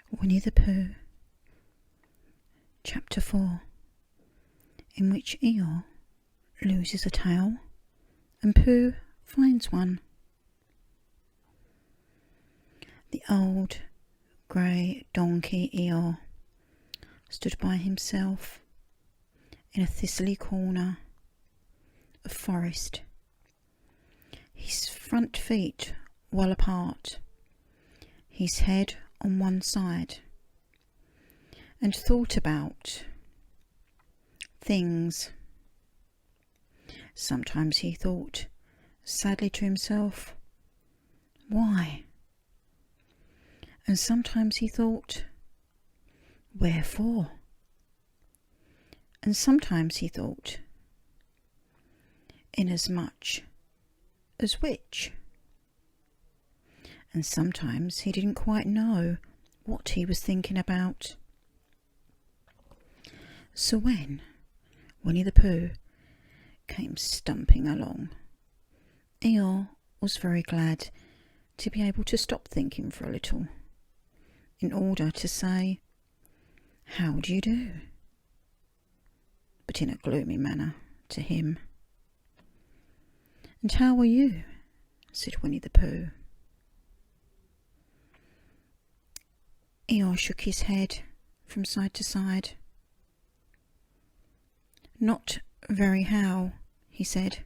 Winnie the Pooh, Chapter 4, in which Eeyore loses a tail and Pooh finds one. The old grey donkey Eeyore stood by himself in a thistly corner of forest, his front feet well apart, his head on one side, and thought about things. Sometimes he thought sadly to himself, why? And sometimes he thought, wherefore? And sometimes he thought, inasmuch as which? And sometimes he didn't quite know what he was thinking about. So when Winnie the Pooh came stumping along, Eeyore was very glad to be able to stop thinking for a little, in order to say, "How do you do?" but in a gloomy manner to him. "And how are you?" said Winnie the Pooh. Eeyore shook his head from side to side. "Not very how," he said.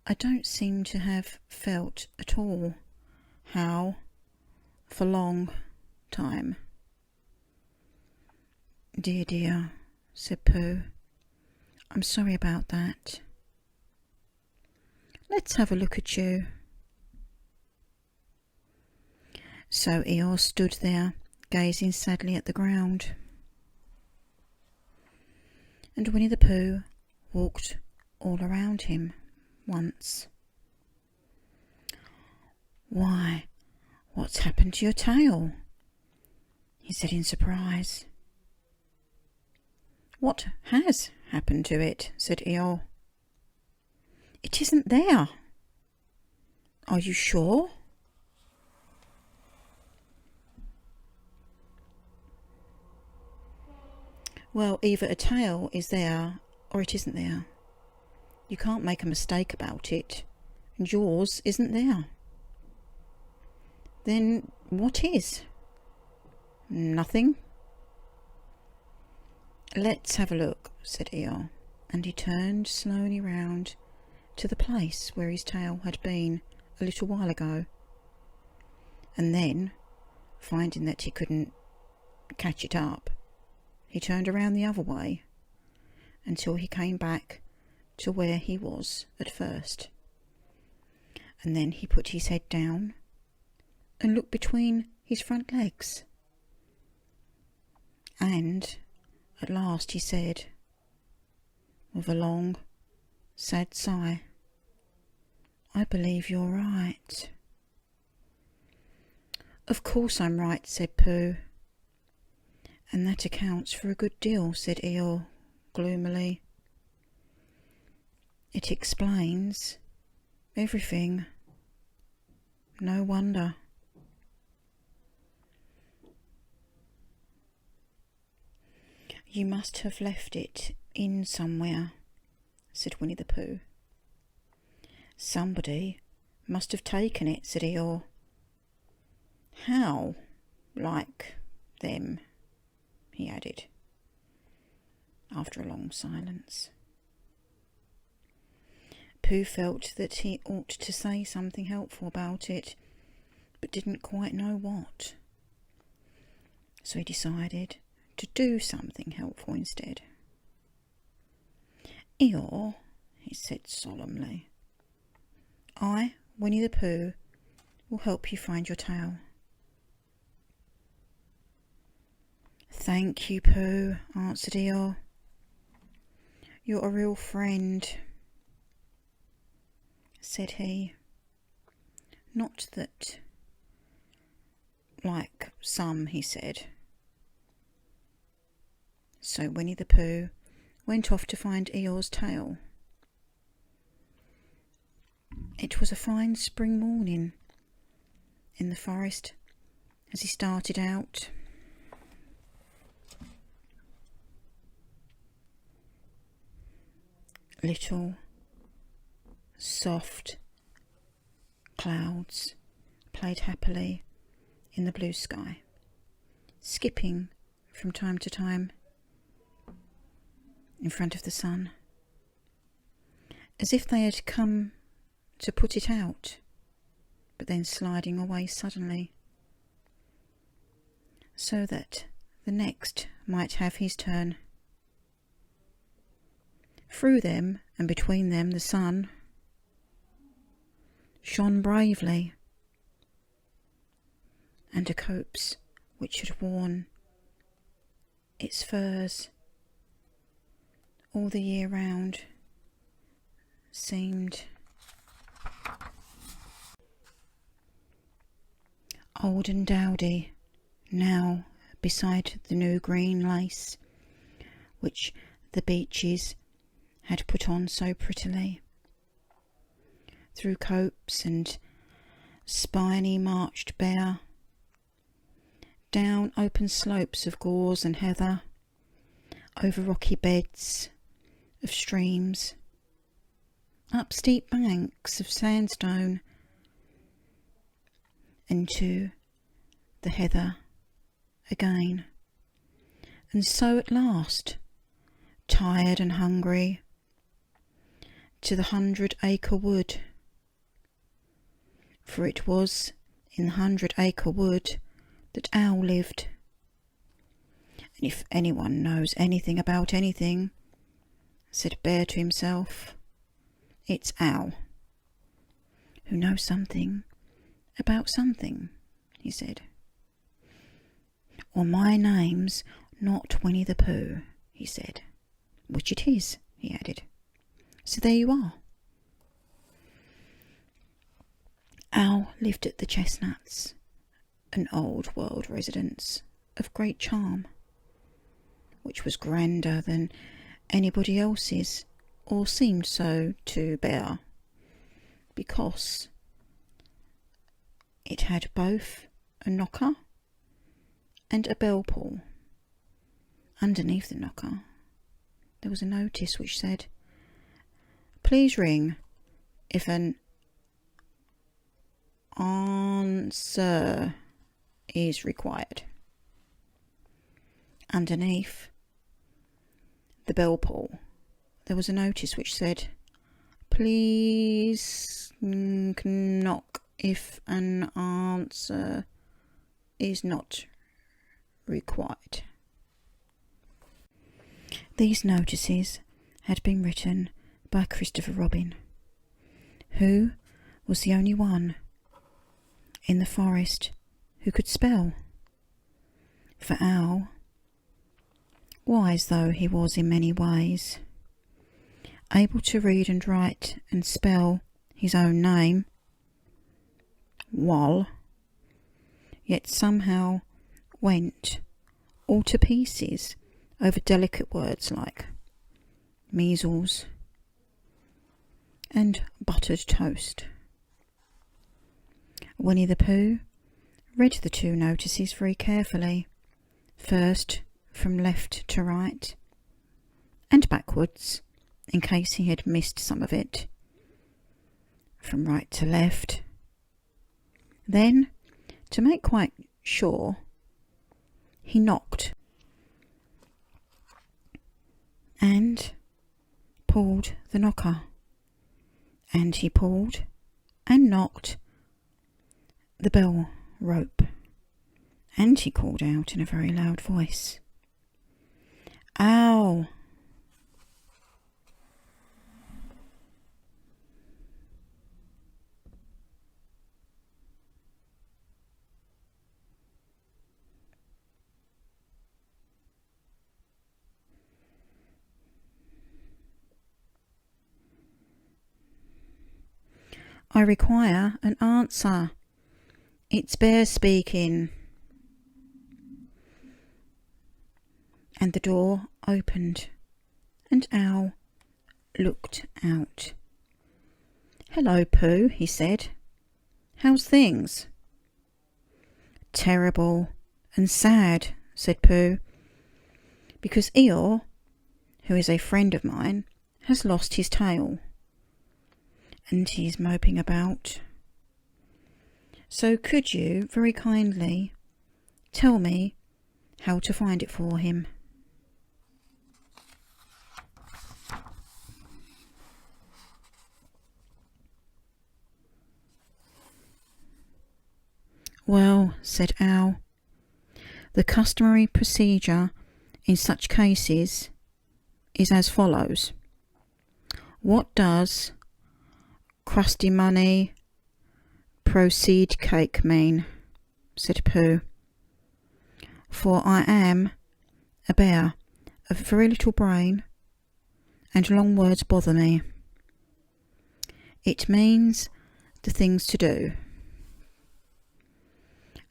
"I don't seem to have felt at all how for long time." "Dear, dear," said Pooh. "I'm sorry about that. Let's have a look at you." So Eeyore stood there, gazing sadly at the ground. And Winnie the Pooh walked all around him once. "Why, what's happened to your tail?" he said in surprise. "What has happened to it?" said Eeyore. "It isn't there." "Are you sure?" "Well, either a tail is there or it isn't there. You can't make a mistake about it, and yours isn't there." "Then what is?" "Nothing." "Let's have a look," said Eeyore, and he turned slowly round to the place where his tail had been a little while ago, and then, finding that he couldn't catch it up, he turned around the other way until he came back to where he was at first, and then he put his head down and looked between his front legs, and at last he said, with a long, sad sigh, "I believe you're right." "Of course I'm right," said Pooh. "And that accounts for a good deal," said Eeyore gloomily. "It explains everything. No wonder." "You must have left it in somewhere," said Winnie the Pooh. "Somebody must have taken it," said Eeyore. "How? Like them?" he added, after a long silence. Pooh felt that he ought to say something helpful about it, but didn't quite know what. So he decided to do something helpful instead. "Eeyore," he said solemnly, "I, Winnie the Pooh, will help you find your tail." "Thank you, Pooh," answered Eeyore. "You're a real friend," said he. "Not that like some," he said. So Winnie the Pooh went off to find Eeyore's tail. It was a fine spring morning in the forest, as he started out. Little soft clouds played happily in the blue sky, skipping from time to time in front of the sun, as if they had come to put it out, but then sliding away suddenly, so that the next might have his turn. Through them and between them the sun shone bravely, and a copse which had worn its furs all the year round seemed old and dowdy now beside the new green lace which the beeches had put on so prettily. Through copse and spiny marched bare, down open slopes of gorse and heather, over rocky beds of streams, up steep banks of sandstone, into the heather again. And so at last, tired and hungry, to the 100-acre wood, for it was in the 100-acre wood that Owl lived. And if anyone knows anything about anything, said Bear to himself, it's Owl. Who knows something about something, he said. Or my name's not Winnie the Pooh, he said. Which it is, he added. So there you are. Owl lived at the Chestnuts, an old world residence of great charm, which was grander than anybody else's, or seemed so to Bear, because it had both a knocker and a bell pull. Underneath the knocker there was a notice which said, "Please ring if an answer is required." Underneath the bell pull there was a notice which said, "Please knock if an answer is not required." These notices had been written by Christopher Robin, who was the only one in the forest who could spell. For Owl, wise though he was in many ways, able to read and write and spell his own name, Wal, yet somehow went all to pieces over delicate words like measles and buttered toast. Winnie the Pooh read the two notices very carefully, first from left to right, and backwards, in case he had missed some of it, from right to left. Then, to make quite sure, he knocked and pulled the knocker, and he pulled and knocked the bell rope, and he called out in a very loud voice, "Ow!" "I require an answer. It's Bear speaking." And the door opened, and Owl looked out. "Hello, Pooh," he said. "How's things?" terrible and sad, said Pooh, because Eeyore, who is a friend of mine, has lost his tail, and he's moping about. So could you, very kindly, tell me how to find it for him? Well, said Owl, the customary procedure in such cases is as follows. What does crusty money proceed cake mean? Said Pooh. For I am a bear of very little brain, and long words bother me. It means the things to do.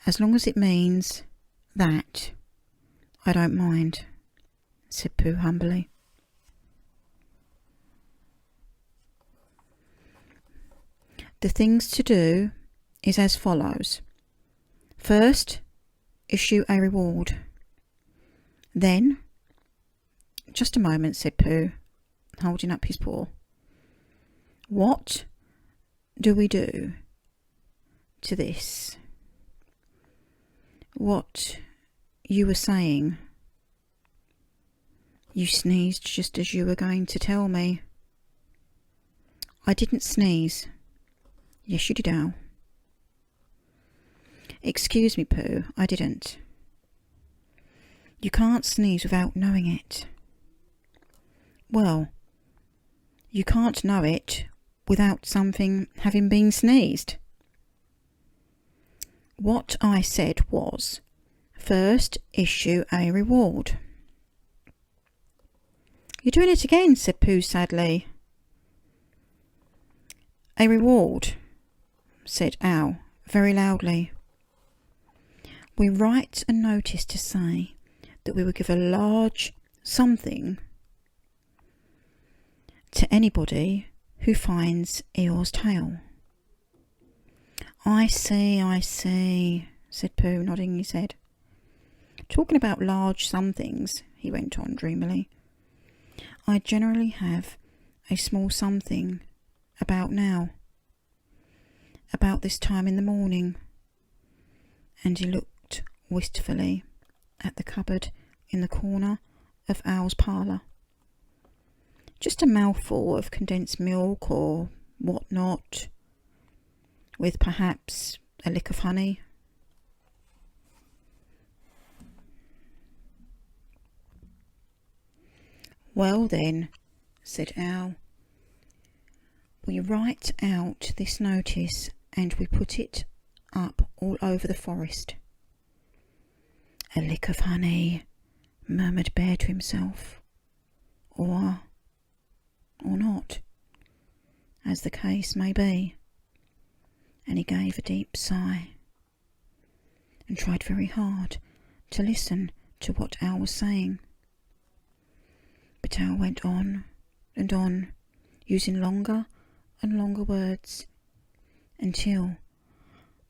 As long as it means that, I don't mind, said Pooh humbly. The things to do is as follows. First, issue a reward. Then, just a moment, said Pooh, holding up his paw. What do we do to this? What you were saying. You sneezed just as you were going to tell me. I didn't sneeze. Yes, you did, Owl. Excuse me, Pooh, I didn't. You can't sneeze without knowing it. Well, you can't know it without something having been sneezed. What I said was, first issue a reward. You're doing it again, said Pooh sadly. A reward, said Owl very loudly. We write a notice to say that we will give a large something to anybody who finds Eeyore's tail. I see, said Pooh, nodding his head. Talking about large somethings, he went on dreamily, I generally have a small something about now, about this time in the morning. And he looked wistfully at the cupboard in the corner of Owl's parlour. Just a mouthful of condensed milk or what not, with perhaps a lick of honey. Well then, said Owl, we write out this notice and we put it up all over the forest. A lick of honey, murmured Bear to himself, or not, as the case may be. And he gave a deep sigh and tried very hard to listen to what Owl was saying. But Owl went on and on, using longer and longer words, until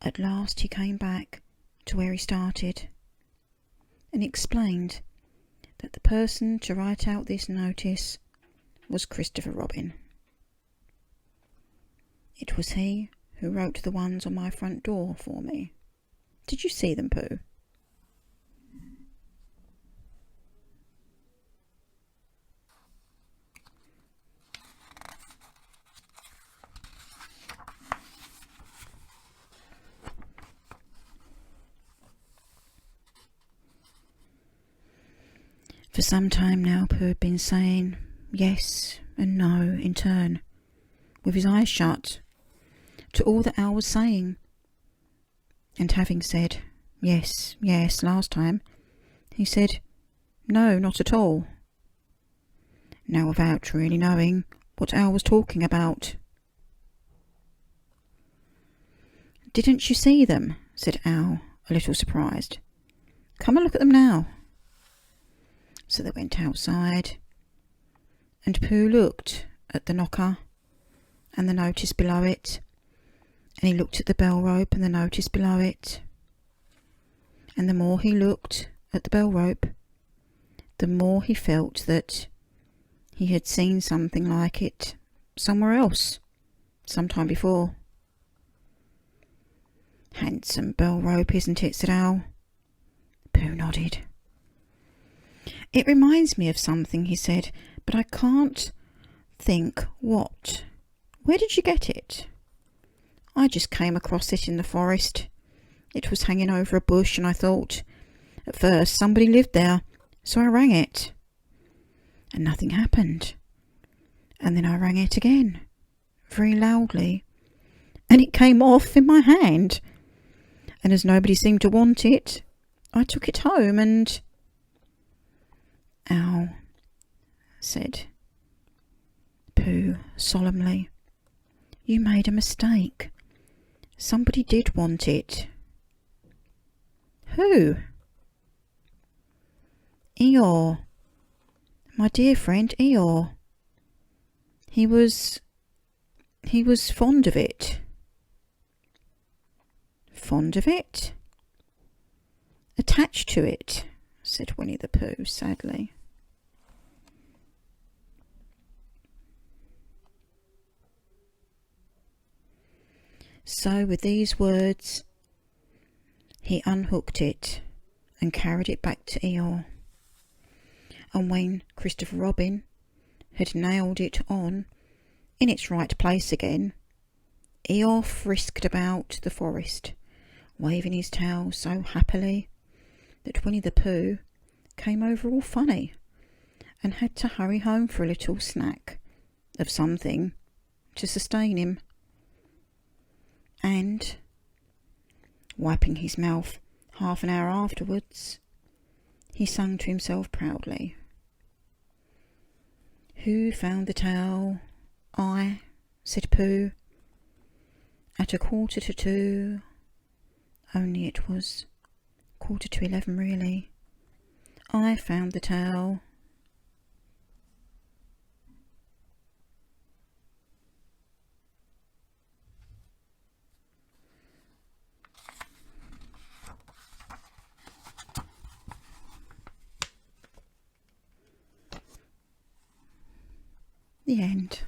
at last he came back to where he started, and explained that the person to write out this notice was Christopher Robin. It was he who wrote the ones on my front door for me. Did you see them, Pooh? For some time now Pooh had been saying yes and no in turn, with his eyes shut, to all that Owl was saying. And having said yes, yes last time, he said no, not at all. Now without really knowing what Owl was talking about. Didn't you see them? Said Owl, a little surprised. Come and look at them now. So they went outside, and Pooh looked at the knocker and the notice below it, and he looked at the bell rope and the notice below it. And the more he looked at the bell rope, the more he felt that he had seen something like it somewhere else, sometime before. "Handsome bell rope, isn't it?" said Owl. Pooh nodded. "It reminds me of something," he said, "but I can't think what. Where did you get it?" "I just came across it in the forest. It was hanging over a bush, and I thought at first somebody lived there, so I rang it. And nothing happened. And then I rang it again, very loudly, and it came off in my hand. And as nobody seemed to want it, I took it home and..." "Owl," said Pooh solemnly, "you made a mistake. Somebody did want it." "Who?" "Eeyore. My dear friend Eeyore. He was fond of it." "Fond of it?" "Attached to it," said Winnie the Pooh sadly. So with these words he unhooked it and carried it back to Eeyore. And when Christopher Robin had nailed it on in its right place again, Eeyore frisked about the forest, waving his tail so happily that Winnie the Pooh came over all funny and had to hurry home for a little snack of something to sustain him. And, wiping his mouth half an hour afterwards, he sang to himself proudly. "Who found the tail? I," said Pooh. "At 2:45, only it was 11:15 really. I found the tail." The end.